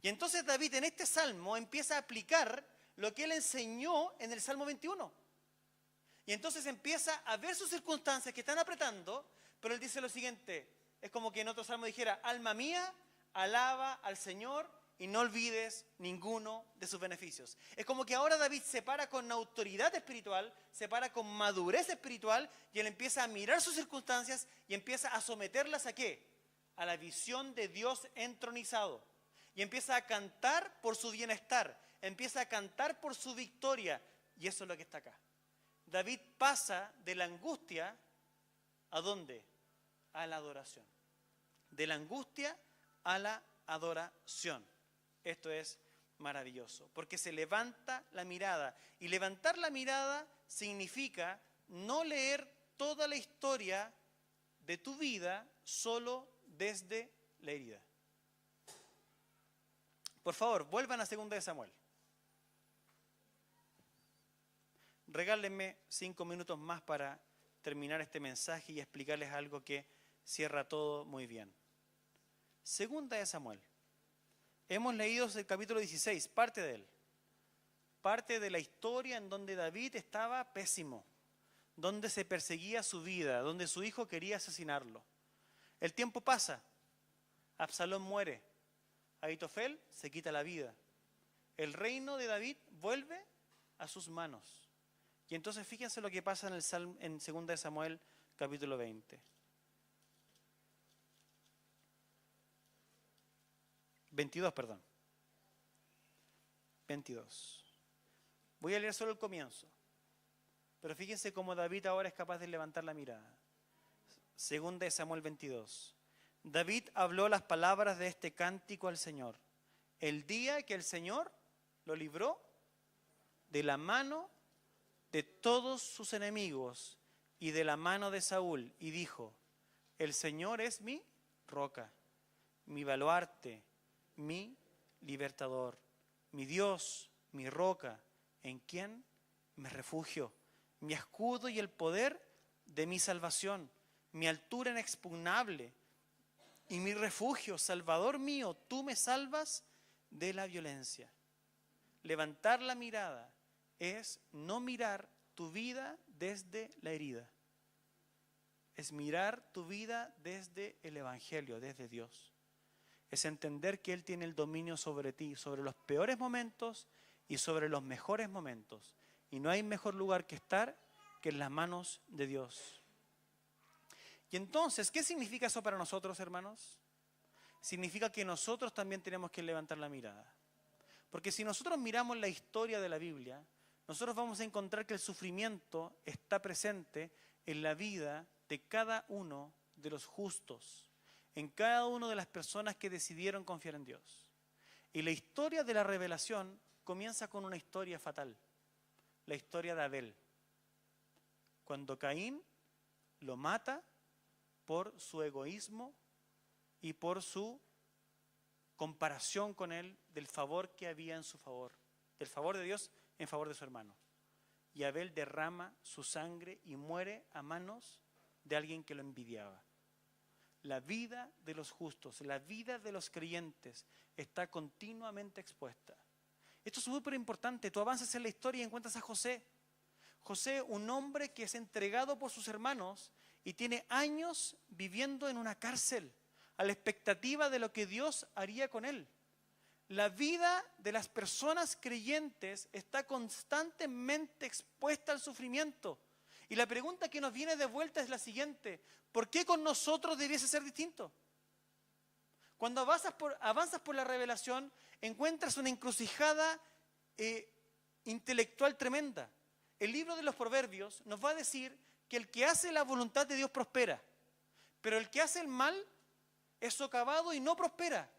Y entonces David en este salmo empieza a aplicar lo que él enseñó en el Salmo 21. Y entonces empieza a ver sus circunstancias que están apretando, pero él dice lo siguiente, es como que en otro salmo dijera, alma mía, alaba al Señor y no olvides ninguno de sus beneficios. Es como que ahora David se para con autoridad espiritual, se para con madurez espiritual y él empieza a mirar sus circunstancias y empieza a someterlas ¿a qué? A la visión de Dios entronizado. Y empieza a cantar por su bienestar, empieza a cantar por su victoria. Y eso es lo que está acá. David pasa de la angustia, ¿a dónde? A la adoración. De la angustia a la adoración. Esto es maravilloso, porque se levanta la mirada. Y levantar la mirada significa no leer toda la historia de tu vida solo desde la herida. Por favor, vuelvan a 2 de Samuel. Regálenme 5 minutos más para terminar este mensaje y explicarles algo que cierra todo muy bien. 2 de Samuel. Hemos leído el capítulo 16, parte de él. Parte de la historia en donde David estaba pésimo, donde se perseguía su vida, donde su hijo quería asesinarlo. El tiempo pasa, Absalón muere, Ahitofel se quita la vida. El reino de David vuelve a sus manos. Y entonces fíjense lo que pasa en 2 de Samuel, capítulo 20. 22, perdón. 22. Voy a leer solo el comienzo. Pero fíjense cómo David ahora es capaz de levantar la mirada. 2 de Samuel 22. David habló las palabras de este cántico al Señor. El día que el Señor lo libró de la mano de todos sus enemigos y de la mano de Saúl, y dijo: el Señor es mi roca, mi baluarte, mi libertador, mi Dios, mi roca, en quien me refugio, mi escudo y el poder de mi salvación, mi altura inexpugnable y mi refugio, Salvador mío, tú me salvas de la violencia. Levantar la mirada es no mirar tu vida desde la herida, es mirar tu vida desde el Evangelio, desde Dios. Es entender que Él tiene el dominio sobre ti, sobre los peores momentos y sobre los mejores momentos. Y no hay mejor lugar que estar que en las manos de Dios. Y entonces, ¿qué significa eso para nosotros, hermanos? Significa que nosotros también tenemos que levantar la mirada. Porque si nosotros miramos la historia de la Biblia, nosotros vamos a encontrar que el sufrimiento está presente en la vida de cada uno de los justos, en cada una de las personas que decidieron confiar en Dios. Y la historia de la revelación comienza con una historia fatal, la historia de Abel. Cuando Caín lo mata por su egoísmo y por su comparación con él del favor que había en su favor, del favor de Dios en favor de su hermano. Y Abel derrama su sangre y muere a manos de alguien que lo envidiaba. La vida de los justos, la vida de los creyentes está continuamente expuesta. Esto es súper importante. Tú avanzas en la historia y encuentras a José. José, un hombre que es entregado por sus hermanos y tiene años viviendo en una cárcel, a la expectativa de lo que Dios haría con él. La vida de las personas creyentes está constantemente expuesta al sufrimiento. Y la pregunta que nos viene de vuelta es la siguiente: ¿por qué con nosotros debiese ser distinto? Cuando avanzas por la revelación, encuentras una encrucijada intelectual tremenda. El libro de los Proverbios nos va a decir que el que hace la voluntad de Dios prospera, pero el que hace el mal es socavado y no prospera.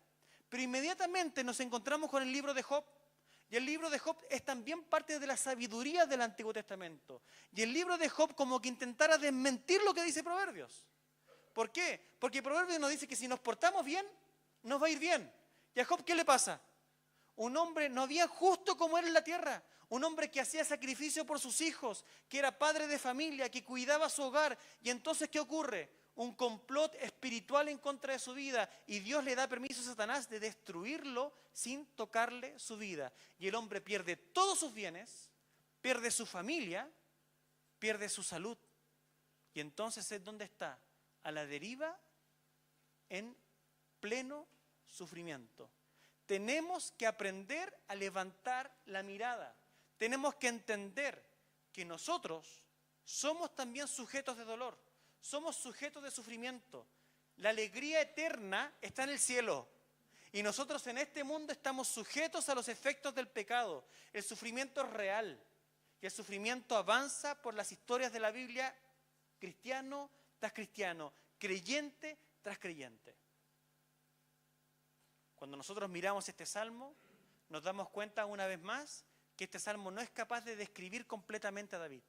Pero inmediatamente nos encontramos con el libro de Job. Y el libro de Job es también parte de la sabiduría del Antiguo Testamento. Y el libro de Job como que intentara desmentir lo que dice Proverbios. ¿Por qué? Porque Proverbios nos dice que si nos portamos bien, nos va a ir bien. ¿Y a Job qué le pasa? Un hombre no había justo como él en la tierra. Un hombre que hacía sacrificio por sus hijos, que era padre de familia, que cuidaba su hogar. Y entonces, ¿qué ocurre? Un complot espiritual en contra de su vida, y Dios le da permiso a Satanás de destruirlo sin tocarle su vida. Y el hombre pierde todos sus bienes, pierde su familia, pierde su salud. Y entonces es donde está, a la deriva, en pleno sufrimiento. Tenemos que aprender a levantar la mirada. Tenemos que entender que nosotros somos también sujetos de dolor. Somos sujetos de sufrimiento. La alegría eterna está en el cielo. Y nosotros en este mundo estamos sujetos a los efectos del pecado. El sufrimiento es real. Y el sufrimiento avanza por las historias de la Biblia, cristiano tras cristiano, creyente tras creyente. Cuando nosotros miramos este salmo, nos damos cuenta una vez más que este salmo no es capaz de describir completamente a David.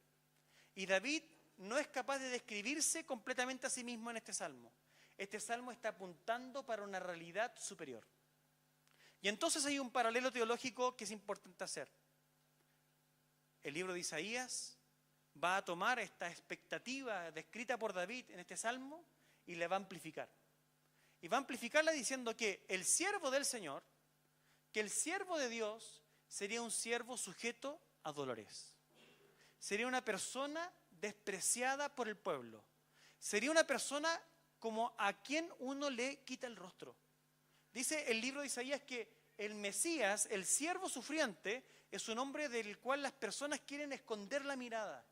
Y David no es capaz de describirse completamente a sí mismo en este salmo. Este salmo está apuntando para una realidad superior. Y entonces hay un paralelo teológico que es importante hacer. El libro de Isaías va a tomar esta expectativa descrita por David en este salmo y la va a amplificar. Y va a amplificarla diciendo que el siervo del Señor, que el siervo de Dios, sería un siervo sujeto a dolores. Sería una persona despreciada por el pueblo. Sería una persona como a quien uno le quita el rostro. Dice el libro de Isaías que el Mesías, el siervo sufriente, es un hombre del cual las personas quieren esconder la mirada.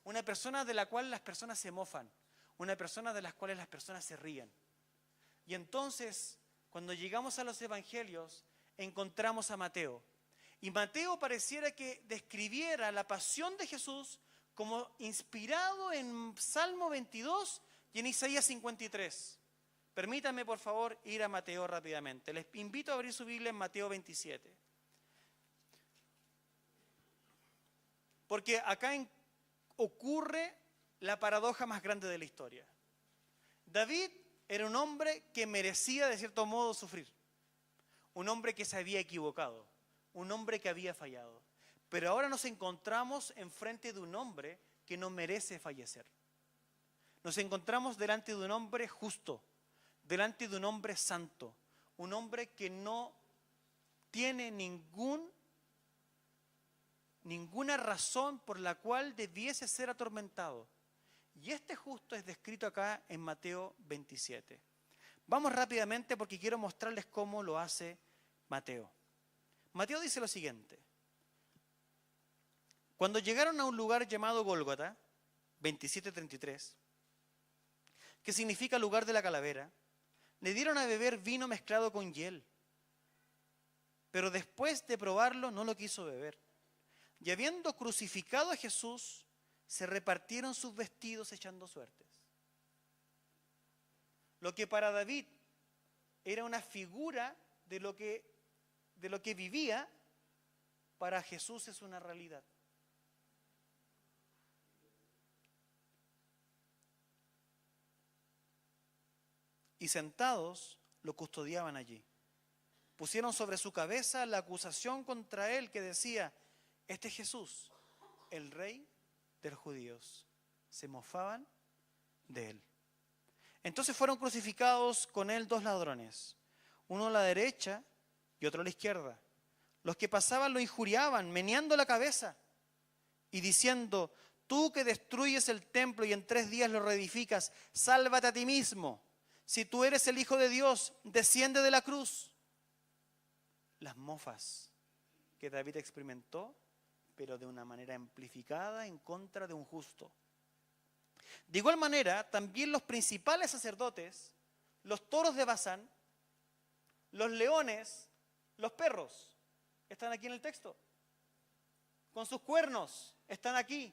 Una persona de la cual las personas se mofan. Una persona de las cuales las personas se ríen. Y entonces, cuando llegamos a los evangelios, encontramos a Mateo. Y Mateo pareciera que describiera la pasión de Jesús como inspirado en Salmo 22 y en Isaías 53. Permítanme, por favor, ir a Mateo rápidamente. Les invito a abrir su Biblia en Mateo 27. Porque acá ocurre la paradoja más grande de la historia. David era un hombre que merecía de cierto modo sufrir. Un hombre que se había equivocado. Un hombre que había fallado. Pero ahora nos encontramos enfrente de un hombre que no merece fallecer. Nos encontramos delante de un hombre justo, delante de un hombre santo, un hombre que no tiene ninguna razón por la cual debiese ser atormentado. Y este justo es descrito acá en Mateo 27. Vamos rápidamente porque quiero mostrarles cómo lo hace Mateo. Mateo dice lo siguiente. Cuando llegaron a un lugar llamado Gólgota, 27:33, que significa lugar de la calavera, le dieron a beber vino mezclado con hiel. Pero después de probarlo no lo quiso beber. Y habiendo crucificado a Jesús, se repartieron sus vestidos echando suertes. Lo que para David era una figura de lo que vivía, para Jesús es una realidad. Y sentados lo custodiaban allí. Pusieron sobre su cabeza la acusación contra él que decía: este es Jesús, el rey de los judíos. Se mofaban de él. Entonces fueron crucificados con él 2 ladrones, uno a la derecha y otro a la izquierda. Los que pasaban lo injuriaban, meneando la cabeza y diciendo: tú que destruyes el templo y en 3 días lo reedificas, sálvate a ti mismo. Si tú eres el Hijo de Dios, desciende de la cruz. Las mofas que David experimentó, pero de una manera amplificada en contra de un justo. De igual manera, también los principales sacerdotes, los toros de Basán, los leones, los perros, están aquí en el texto. Con sus cuernos, están aquí.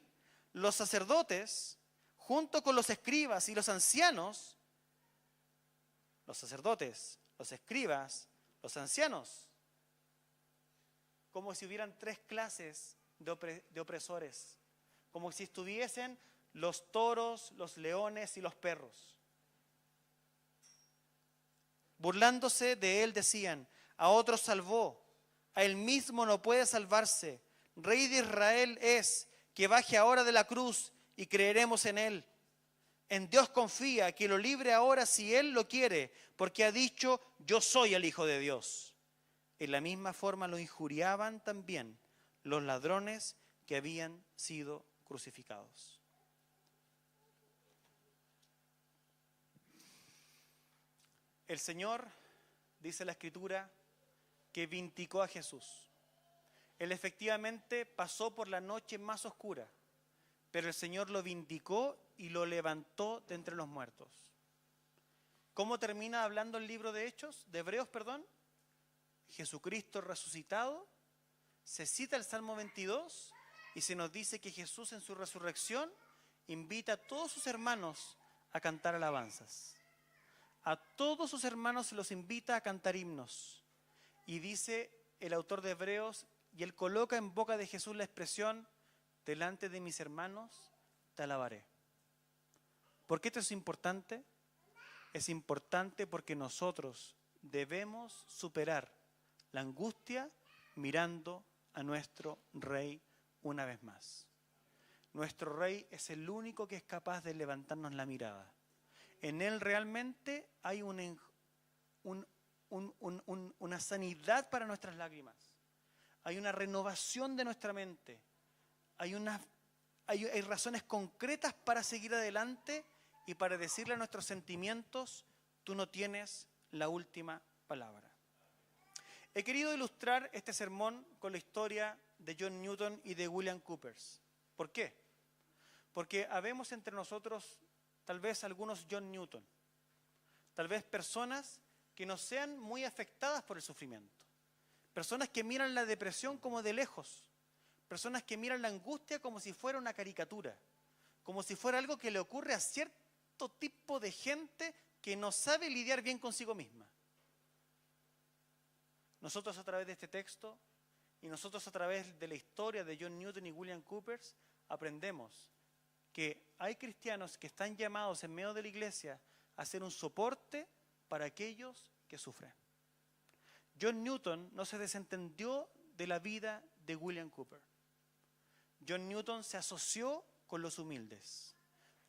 Los sacerdotes, junto con los escribas y los ancianos, los sacerdotes, los escribas, los ancianos, como si hubieran 3 clases de opresores, como si estuviesen los toros, los leones y los perros. Burlándose de él decían: a otros salvó, a él mismo no puede salvarse. Rey de Israel es, que baje ahora de la cruz y creeremos en él. En Dios confía, que lo libre ahora si él lo quiere, porque ha dicho: yo soy el Hijo de Dios. En la misma forma lo injuriaban también los ladrones que habían sido crucificados. El Señor, dice la Escritura, que vindicó a Jesús. Él efectivamente pasó por la noche más oscura, pero el Señor lo vindicó y lo levantó de entre los muertos. ¿Cómo termina hablando el libro de Hebreos? Jesucristo resucitado. Se cita el Salmo 22 y se nos dice que Jesús en su resurrección invita a todos sus hermanos a cantar alabanzas. A todos sus hermanos se los invita a cantar himnos. Y dice el autor de Hebreos, y él coloca en boca de Jesús la expresión: delante de mis hermanos te alabaré. ¿Por qué esto es importante? Es importante porque nosotros debemos superar la angustia mirando a nuestro Rey una vez más. Nuestro Rey es el único que es capaz de levantarnos la mirada. En Él realmente hay una sanidad para nuestras lágrimas. Hay una renovación de nuestra mente. Hay razones concretas para seguir adelante y para decirle a nuestros sentimientos: tú no tienes la última palabra. He querido ilustrar este sermón con la historia de John Newton y de William Cooper. ¿Por qué? Porque habemos entre nosotros tal vez algunos John Newton, tal vez personas que no sean muy afectadas por el sufrimiento, personas que miran la depresión como de lejos, personas que miran la angustia como si fuera una caricatura, como si fuera algo que le ocurre a cierto tipo de gente que no sabe lidiar bien consigo misma. Nosotros, a través de este texto, Y nosotros a través de la historia de John Newton y William Cooper aprendemos que hay cristianos que están llamados en medio de la iglesia a ser un soporte para aquellos que sufren. John Newton no se desentendió de la vida de William Cooper. John Newton se asoció con los humildes.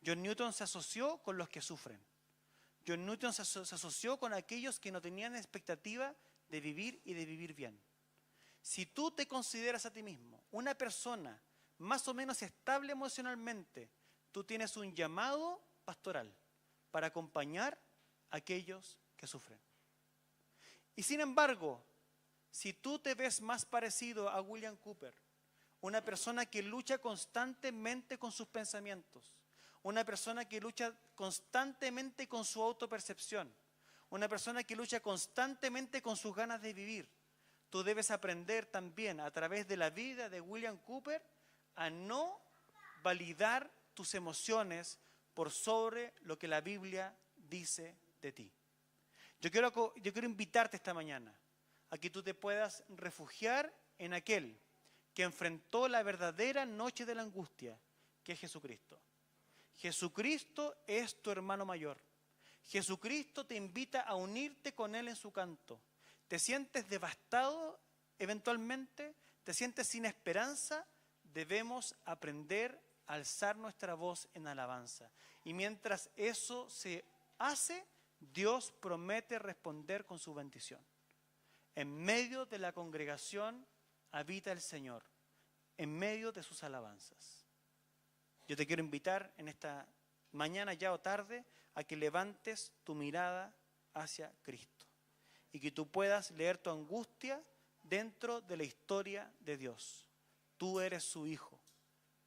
John Newton se asoció con los que sufren. John Newton se asoció con aquellos que no tenían expectativa de vivir y de vivir bien. Si tú te consideras a ti mismo una persona más o menos estable emocionalmente, tú tienes un llamado pastoral para acompañar a aquellos que sufren. Y sin embargo, si tú te ves más parecido a William Cooper, una persona que lucha constantemente con sus pensamientos, una persona que lucha constantemente con su autopercepción, una persona que lucha constantemente con sus ganas de vivir, tú debes aprender también a través de la vida de William Cooper a no validar tus emociones por sobre lo que la Biblia dice de ti. Yo quiero invitarte esta mañana a que tú te puedas refugiar en aquel que enfrentó la verdadera noche de la angustia, que es Jesucristo. Jesucristo es tu hermano mayor. Jesucristo te invita a unirte con Él en su canto. ¿Te sientes devastado eventualmente? ¿Te sientes sin esperanza? Debemos aprender a alzar nuestra voz en alabanza. Y mientras eso se hace, Dios promete responder con su bendición. En medio de la congregación habita el Señor, en medio de sus alabanzas. Yo te quiero invitar en esta mañana ya o tarde a que levantes tu mirada hacia Cristo y que tú puedas leer tu angustia dentro de la historia de Dios. Tú eres su hijo,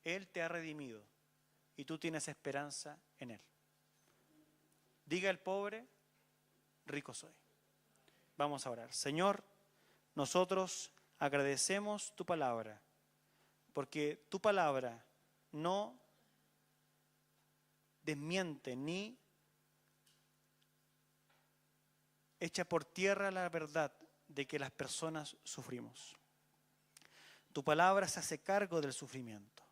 Él te ha redimido y tú tienes esperanza en Él. Diga el pobre, rico soy. Vamos a orar. Señor, nosotros agradecemos tu palabra, porque tu palabra no desmiente ni echa por tierra la verdad de que las personas sufrimos. Tu palabra se hace cargo del sufrimiento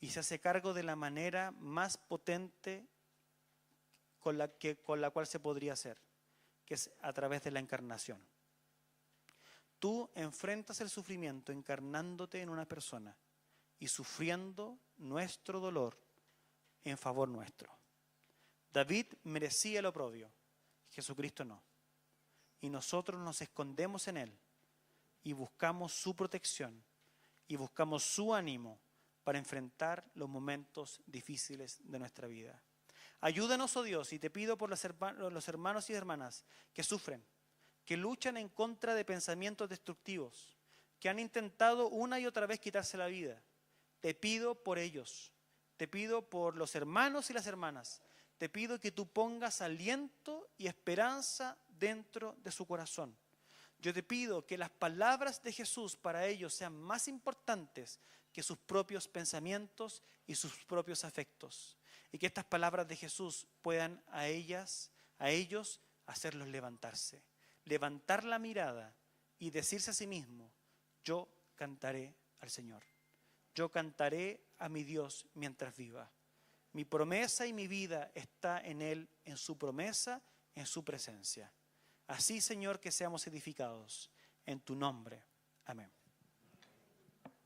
y se hace cargo de la manera más potente con la cual se podría hacer, que es a través de la encarnación. Tú enfrentas el sufrimiento encarnándote en una persona y sufriendo nuestro dolor en favor nuestro. David merecía el oprobio, Jesucristo no. Y nosotros nos escondemos en Él y buscamos su protección y buscamos su ánimo para enfrentar los momentos difíciles de nuestra vida. Ayúdanos, oh Dios, y te pido por los hermanos y hermanas que sufren, que luchan en contra de pensamientos destructivos, que han intentado una y otra vez quitarse la vida. Te pido por ellos, te pido por los hermanos y las hermanas, te pido que tú pongas aliento y esperanza dentro de su corazón. Yo te pido que las palabras de Jesús para ellos sean más importantes que sus propios pensamientos y sus propios afectos. Y que estas palabras de Jesús puedan a ellos hacerlos levantarse. Levantar la mirada y decirse a sí mismo, yo cantaré al Señor. Yo cantaré a mi Dios mientras viva. Mi promesa y mi vida está en Él, en su promesa, en su presencia. Así, Señor, que seamos edificados en tu nombre. Amén.